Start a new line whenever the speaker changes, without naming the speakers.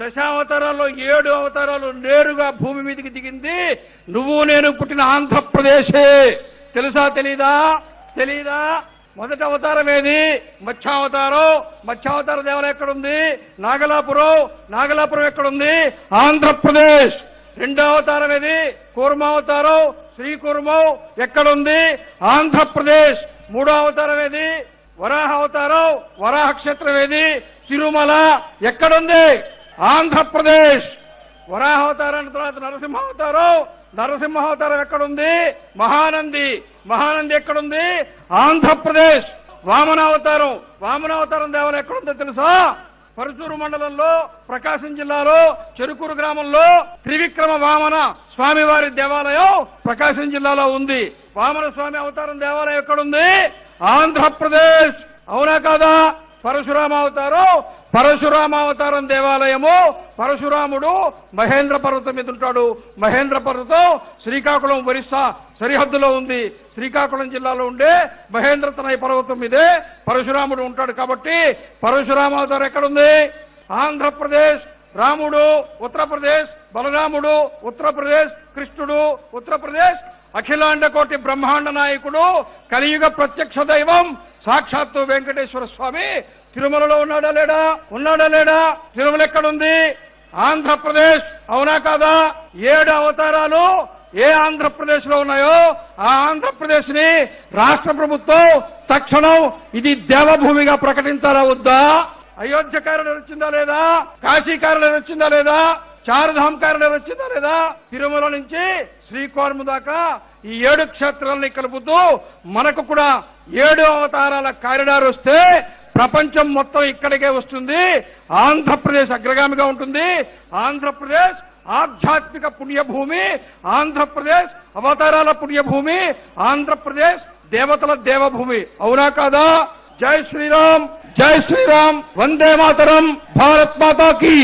దశావతారాల్లో 7 అవతారాలు నేరుగా భూమి మీదకి దిగింది నువ్వు నేను పుట్టిన ఆంధ్రప్రదేశే. తెలుసా తెలీదా? మొదటి అవతారం ఏది? మత్స్యావతారం. మత్స్యావతార దేవాలయం ఎక్కడుంది? నాగలాపురం ఎక్కడుంది? ఆంధ్రప్రదేశ్. రెండో అవతారం ఏది? కూర్మావతారం, శ్రీకూర్మం ఎక్కడుంది? ఆంధ్రప్రదేశ్. మూడో అవతారం ఏది? వరాహ అవతారం, వరాహ క్షేత్రం ఏది? తిరుమల ఎక్కడుంది? ఆంధ్రప్రదేశ్. వరాహ అవతారం తర్వాత నరసింహావతారం ఎక్కడుంది? మహానంది ఎక్కడుంది? ఆంధ్రప్రదేశ్. వామనావతారం దేవాలయం ఎక్కడుందో తెలుసా? పరుచూరు మండలంలో, ప్రకాశం జిల్లాలో, చెరుకూరు గ్రామంలో త్రివిక్రమ వామన స్వామివారి దేవాలయం ప్రకాశం జిల్లాలో ఉంది. వామన స్వామి అవతారం దేవాలయం ఎక్కడుంది? ఆంధ్రప్రదేశ్. అవునా కాదా? పరశురామావతారం దేవాలయము పరశురాముడు మహేంద్ర పర్వతం మీద ఉంటాడు. మహేంద్ర పర్వతం శ్రీకాకుళం ఒరిస్సా సరిహద్దులో ఉంది. శ్రీకాకుళం జిల్లాలో ఉండే మహేంద్రతనయ పర్వతం మీదే పరశురాముడు ఉంటాడు. కాబట్టి పరశురామావతారం ఎక్కడుంది? ఆంధ్రప్రదేశ్. రాముడు ఉత్తరప్రదేశ్, బలరాముడు ఉత్తరప్రదేశ్, కృష్ణుడు ఉత్తరప్రదేశ్. అఖిలాండ కోటి బ్రహ్మాండ నాయకుడు, కలియుగ ప్రత్యక్ష దైవం సాక్షాత్తు వెంకటేశ్వర స్వామి తిరుమలలో ఉన్నాడా లేడా? తిరుమల ఎక్కడుంది? ఆంధ్రప్రదేశ్. అవునా కాదా? 7 అవతారాలు ఏ ఆంధ్రప్రదేశ్ లో ఉన్నాయో ఆ ఆంధ్రప్రదేశ్ ని రాష్ట్ర ప్రభుత్వం తక్షణం ఇది దేవభూమిగా ప్రకటించాలా వద్దా? అయోధ్య కారిడార్ వచ్చిందా లేదా? కాశీ కారిడార్ వచ్చిందా లేదా? చార్ధామ్ కారిడార్ వచ్చిందా లేదా? తిరుమల నుంచి శ్రీకోర్ము దాకా ఈ 7 క్షేత్రాలని కలుపుతూ మనకు కూడా 7 అవతారాల కారిడార్ వస్తే ప్రపంచం మొత్తం ఇక్కడికే వస్తుంది. ఆంధ్రప్రదేశ్ అగ్రగామిగా ఉంటుంది. ఆంధ్రప్రదేశ్ ఆధ్యాత్మిక పుణ్యభూమి, ఆంధ్రప్రదేశ్ అవతారాల పుణ్యభూమి, ఆంధ్రప్రదేశ్ దేవతల దేవభూమి. అవునా కాదా? జై శ్రీరామ్, వందే మాతరం, భారత్ మాతా కీ.